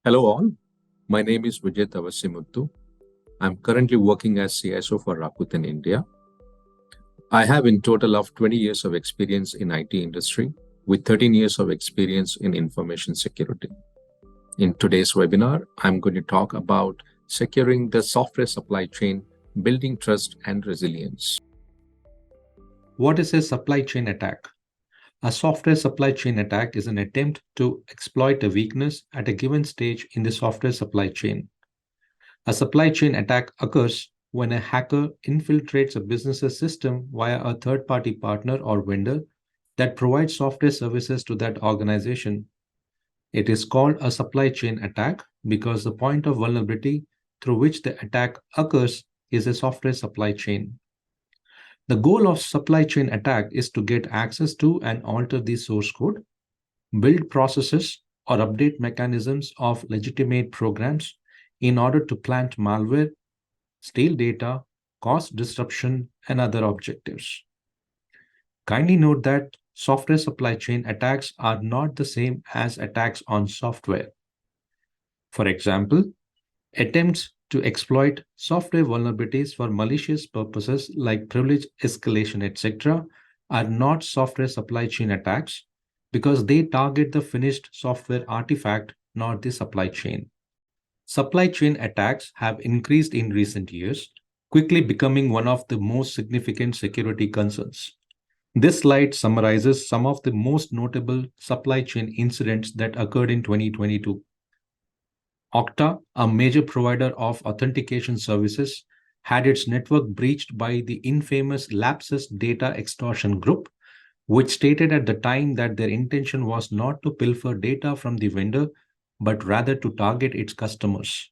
Hello all, my name is Vijay Muthu. I'm currently working as CISO for Rakuten India. I have in total of 20 years of experience in IT industry with 13 years of experience in information security. In today's webinar, I'm going to talk about securing the software supply chain, building trust and resilience. What is a supply chain attack? A software supply chain attack is an attempt to exploit a weakness at a given stage in the software supply chain. A supply chain attack occurs when a hacker infiltrates a business's system via a third-party partner or vendor that provides software services to that organization. It is called a supply chain attack because the point of vulnerability through which the attack occurs is a software supply chain. The goal of supply chain attack is to get access to and alter the source code, build processes, or update mechanisms of legitimate programs in order to plant malware, steal data, cause disruption, and other objectives. Kindly note that software supply chain attacks are not the same as attacks on software. For example, attempts to exploit software vulnerabilities for malicious purposes like privilege escalation, etc., are not software supply chain attacks because they target the finished software artifact, not the supply chain. Supply chain attacks have increased in recent years, quickly becoming one of the most significant security concerns. This slide summarizes some of the most notable supply chain incidents that occurred in 2022. Okta, a major provider of authentication services, had its network breached by the infamous Lapsus data extortion group, which stated at the time that their intention was not to pilfer data from the vendor, but rather to target its customers.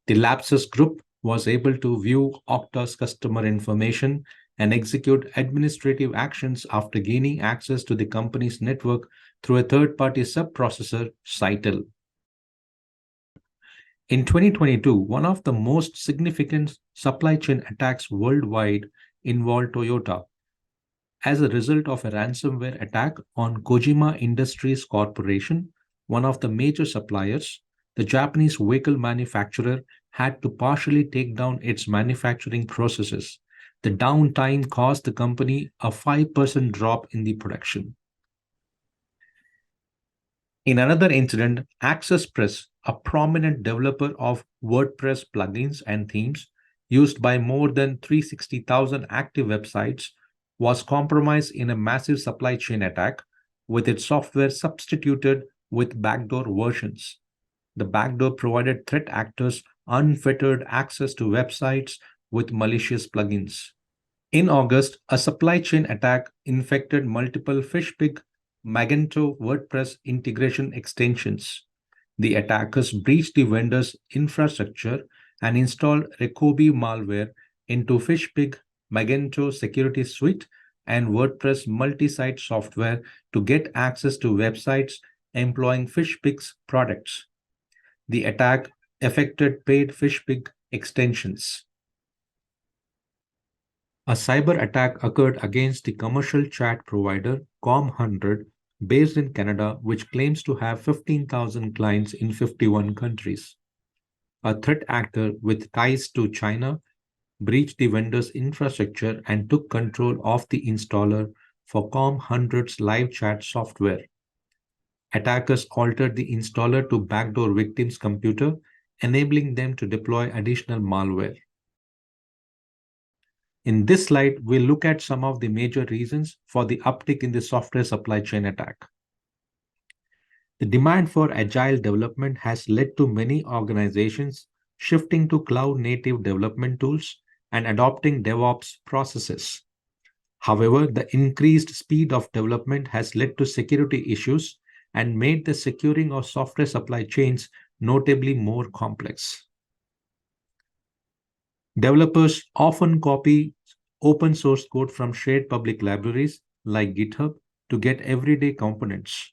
The Lapsus group was able to view Okta's customer information and execute administrative actions after gaining access to the company's network through a third-party sub-processor, Citel. In 2022, one of the most significant supply chain attacks worldwide involved Toyota. As a result of a ransomware attack on Kojima Industries Corporation, one of the major suppliers, the Japanese vehicle manufacturer had to partially take down its manufacturing processes. The downtime caused the company a 5% drop in the production. In another incident, Access Press, a prominent developer of WordPress plugins and themes used by more than 360,000 active websites, was compromised in a massive supply chain attack with its software substituted with backdoor versions. The backdoor provided threat actors unfettered access to websites with malicious plugins. In August, a supply chain attack infected multiple Fishpig Magento WordPress integration extensions. The attackers breached the vendor's infrastructure and installed Recobi malware into Fishpig Magento Security Suite and WordPress multi-site software to get access to websites employing Fishpig's products. The attack affected paid Fishpig extensions. A cyber attack occurred against the commercial chat provider Com100 based in Canada, which claims to have 15,000 clients in 51 countries. A threat actor with ties to China breached the vendor's infrastructure and took control of the installer for Com100's live chat software. Attackers altered the installer to backdoor victims' computer, enabling them to deploy additional malware. In this slide, we'll look at some of the major reasons for the uptick in the software supply chain attack. The demand for agile development has led to many organizations shifting to cloud-native development tools and adopting DevOps processes. However, the increased speed of development has led to security issues and made the securing of software supply chains notably more complex. Developers often copy open source code from shared public libraries like GitHub to get everyday components.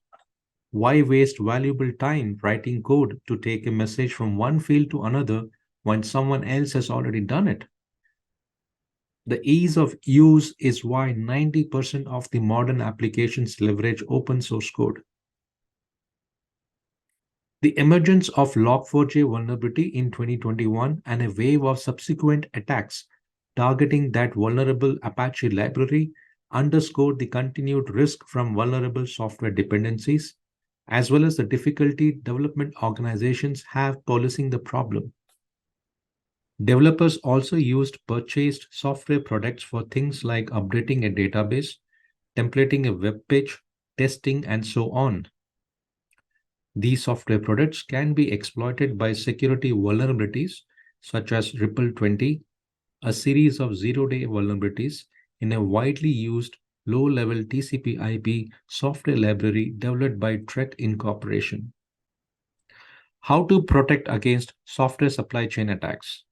Why waste valuable time writing code to take a message from one field to another when someone else has already done it? The ease of use is why 90% of the modern applications leverage open source code. The emergence of Log4j vulnerability in 2021 and a wave of subsequent attacks targeting that vulnerable Apache library underscored the continued risk from vulnerable software dependencies, as well as the difficulty development organizations have policing the problem. Developers also used purchased software products for things like updating a database, templating a web page, testing, and so on. These software products can be exploited by security vulnerabilities such as Ripple 20, a series of zero-day vulnerabilities in a widely used low-level TCP/IP software library developed by Trek Incorporation. How to protect against software supply chain attacks?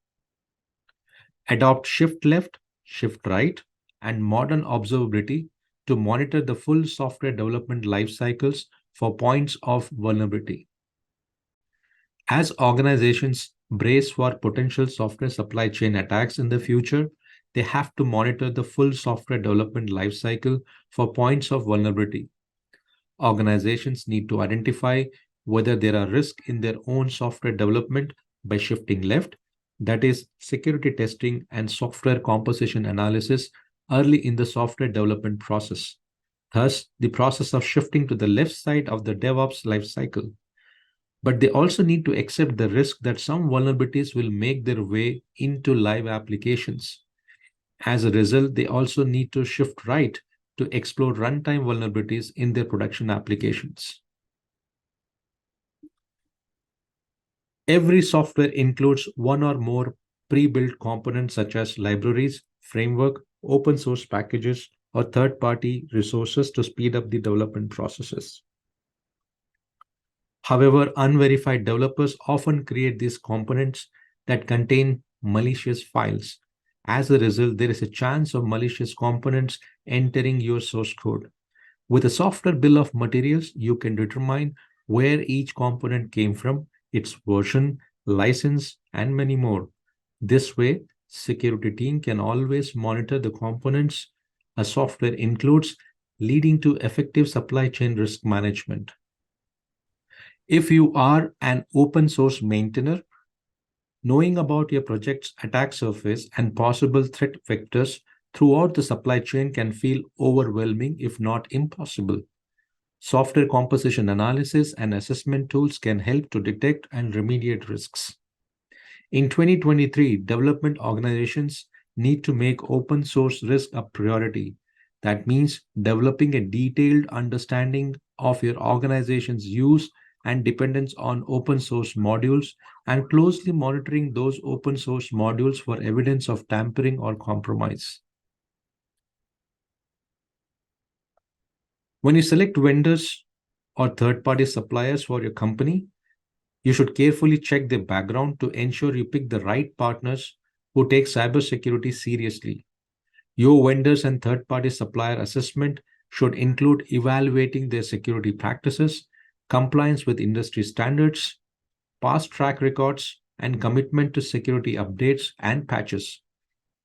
Adopt shift left, shift right, and modern observability to monitor the full software development life cycles for points of vulnerability. As organizations brace for potential software supply chain attacks in the future, they have to monitor the full software development lifecycle for points of vulnerability. Organizations need to identify whether there are risks in their own software development by shifting left, that is, security testing and software composition analysis early in the software development process. Thus, the process of shifting to the left side of the DevOps lifecycle. But they also need to accept the risk that some vulnerabilities will make their way into live applications. As a result, they also need to shift right to explore runtime vulnerabilities in their production applications. Every software includes one or more pre-built components such as libraries, framework, open source packages, or third-party resources to speed up the development processes. However, unverified developers often create these components that contain malicious files. As a result, there is a chance of malicious components entering your source code. With a software bill of materials, you can determine where each component came from, its version, license, and many more. This way, security team can always monitor the components a software includes, leading to effective supply chain risk management. If you are an open source maintainer, knowing about your project's attack surface and possible threat vectors throughout the supply chain can feel overwhelming, if not impossible. Software composition analysis and assessment tools can help to detect and remediate risks. In 2023, development organizations need to make open source risk a priority. That means developing a detailed understanding of your organization's use and dependence on open source modules and closely monitoring those open source modules for evidence of tampering or compromise. When you select vendors or third-party suppliers for your company, you should carefully check their background to ensure you pick the right partners who take cybersecurity seriously. Your vendors and third-party supplier assessment should include evaluating their security practices, compliance with industry standards, past track records, and commitment to security updates and patches.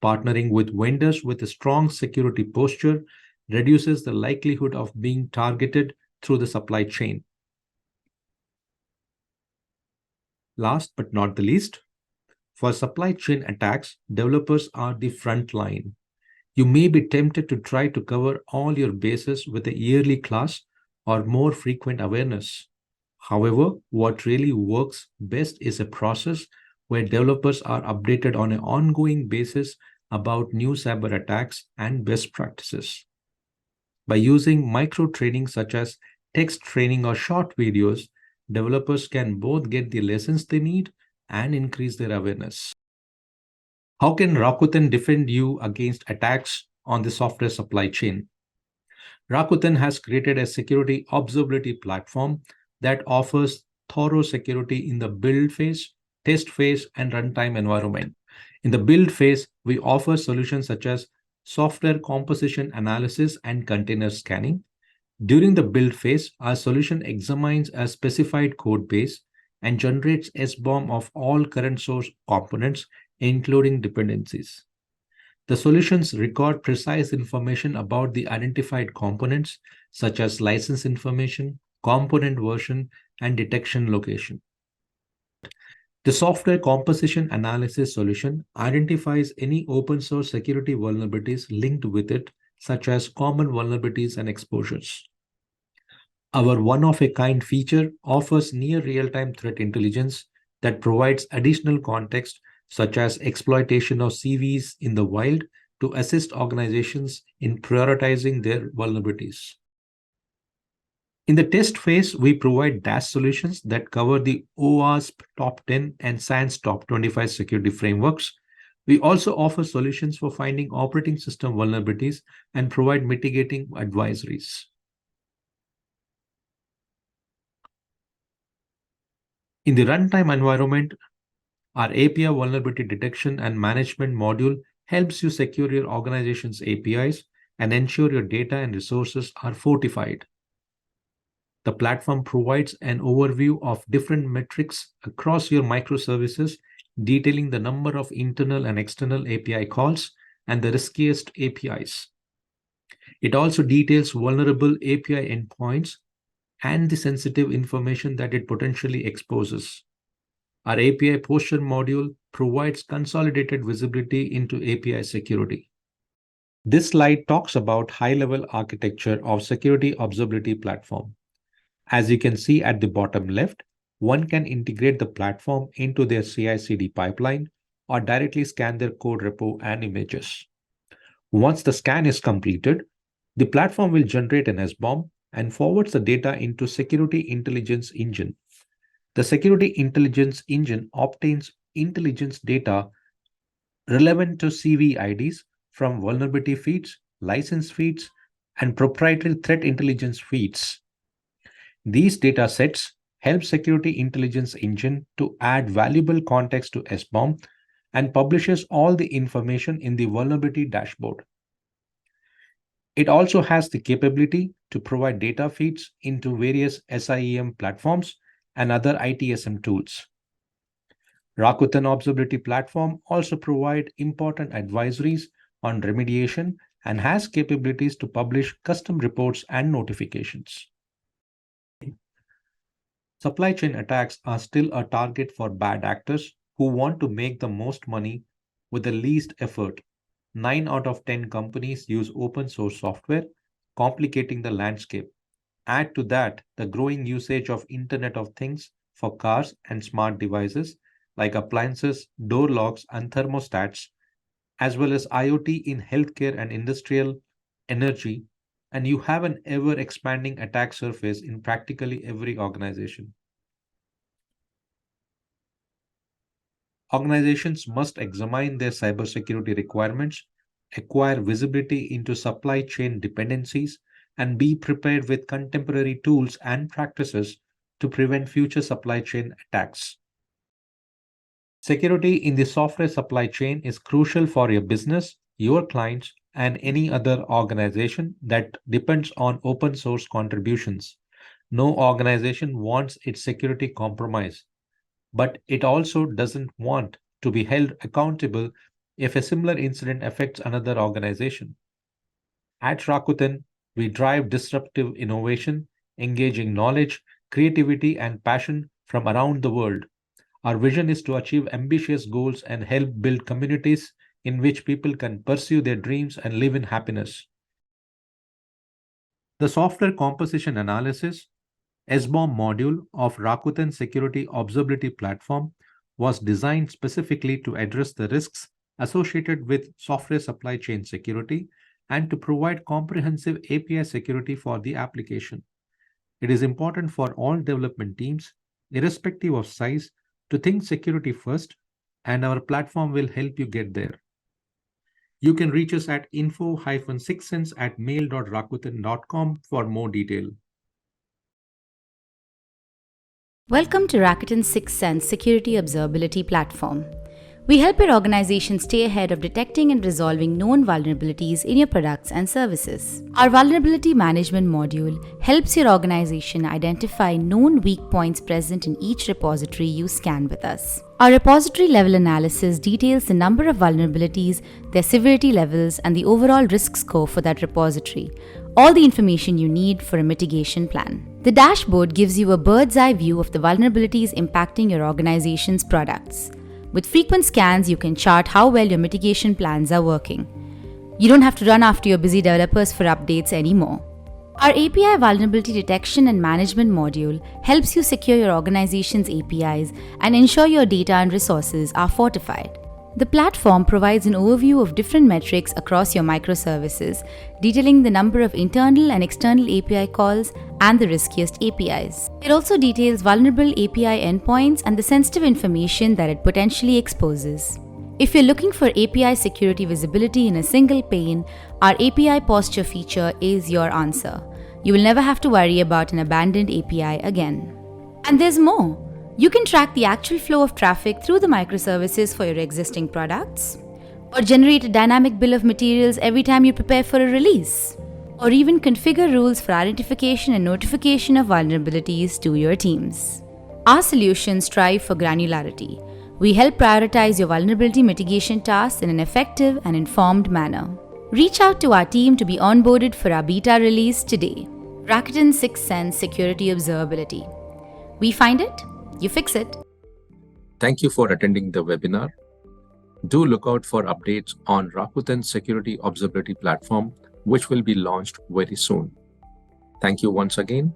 Partnering with vendors with a strong security posture reduces the likelihood of being targeted through the supply chain. Last but not the least, for supply chain attacks, developers are the front line. You may be tempted to try to cover all your bases with a yearly class or more frequent awareness. However, what really works best is a process where developers are updated on an ongoing basis about new cyber attacks and best practices. By using micro training such as text training or short videos, developers can both get the lessons they need and increase their awareness. How can Rakuten defend you against attacks on the software supply chain? Rakuten has created a security observability platform that offers thorough security in the build phase, test phase, and runtime environment. In the build phase, we offer solutions such as software composition analysis and container scanning. During the build phase, our solution examines a specified code base and generates SBOM of all current source components, including dependencies. The solutions record precise information about the identified components, such as license information, component version, and detection location. The software composition analysis solution identifies any open source security vulnerabilities linked with it, such as common vulnerabilities and exposures. Our one-of-a-kind feature offers near real-time threat intelligence that provides additional context, such as exploitation of CVs in the wild, to assist organizations in prioritizing their vulnerabilities. In the test phase, we provide DAS solutions that cover the OWASP Top 10 and SANS Top 25 security frameworks. We also offer solutions for finding operating system vulnerabilities and provide mitigating advisories. In the runtime environment, our API vulnerability detection and management module helps you secure your organization's APIs and ensure your data and resources are fortified. The platform provides an overview of different metrics across your microservices, detailing the number of internal and external API calls and the riskiest APIs. It also details vulnerable API endpoints and the sensitive information that it potentially exposes. Our API posture module provides consolidated visibility into API security. This slide talks about high-level architecture of security observability platform. As you can see at the bottom left, one can integrate the platform into their CI/CD pipeline or directly scan their code repo and images. Once the scan is completed, the platform will generate an SBOM and forwards the data into Security Intelligence Engine. The Security Intelligence Engine obtains intelligence data relevant to CV IDs from vulnerability feeds, license feeds, and proprietary threat intelligence feeds. These data sets help Security Intelligence Engine to add valuable context to SBOM and publishes all the information in the vulnerability dashboard. It also has the capability to provide data feeds into various SIEM platforms and other ITSM tools. Rakuten Observability Platform also provides important advisories on remediation and has capabilities to publish custom reports and notifications. Supply chain attacks are still a target for bad actors who want to make the most money with the least effort. 9 out of 10 companies use open source software, complicating the landscape. Add to that the growing usage of Internet of Things for cars and smart devices like appliances, door locks, and thermostats, as well as IoT in healthcare and industrial energy, and you have an ever expanding attack surface in practically every organization. Organizations must examine their cybersecurity requirements, acquire visibility into supply chain dependencies, and be prepared with contemporary tools and practices to prevent future supply chain attacks. Security in the software supply chain is crucial for your business, your clients, and any other organization that depends on open source contributions. No organization wants its security compromised, but it also doesn't want to be held accountable if a similar incident affects another organization. At Rakuten, we drive disruptive innovation, engaging knowledge, creativity, and passion from around the world. Our vision is to achieve ambitious goals and help build communities in which people can pursue their dreams and live in happiness. The software composition analysis SBOM module of Rakuten Security Observability Platform was designed specifically to address the risks associated with software supply chain security and to provide comprehensive API security for the application. It is important for all development teams, irrespective of size, to think security first, and our platform will help you get there. You can reach us at info-sixthsense@mail.rakuten.com for more detail. Welcome to Rakuten SixthSense Security Observability Platform. We help your organization stay ahead of detecting and resolving known vulnerabilities in your products and services. Our vulnerability management module helps your organization identify known weak points present in each repository you scan with us. Our repository level analysis details the number of vulnerabilities, their severity levels, and the overall risk score for that repository, all the information you need for a mitigation plan. The dashboard gives you a bird's eye view of the vulnerabilities impacting your organization's products. With frequent scans, you can chart how well your mitigation plans are working. You don't have to run after your busy developers for updates anymore. Our API vulnerability detection and management module helps you secure your organization's APIs and ensure your data and resources are fortified. The platform provides an overview of different metrics across your microservices, detailing the number of internal and external API calls and the riskiest APIs. It also details vulnerable API endpoints and the sensitive information that it potentially exposes. If you're looking for API security visibility in a single pane, our API posture feature is your answer. You will never have to worry about an abandoned API again. And there's more. You can track the actual flow of traffic through the microservices for your existing products, or generate a dynamic bill of materials every time you prepare for a release, or even configure rules for identification and notification of vulnerabilities to your teams. Our solutions strive for granularity. We help prioritize your vulnerability mitigation tasks in an effective and informed manner. Reach out to our team to be onboarded for our beta release today. Rakuten SixthSense Security Observability. We find it, you fix it. Thank you for attending the webinar. Do look out for updates on Rakuten Security Observability platform, which will be launched very soon. Thank you once again.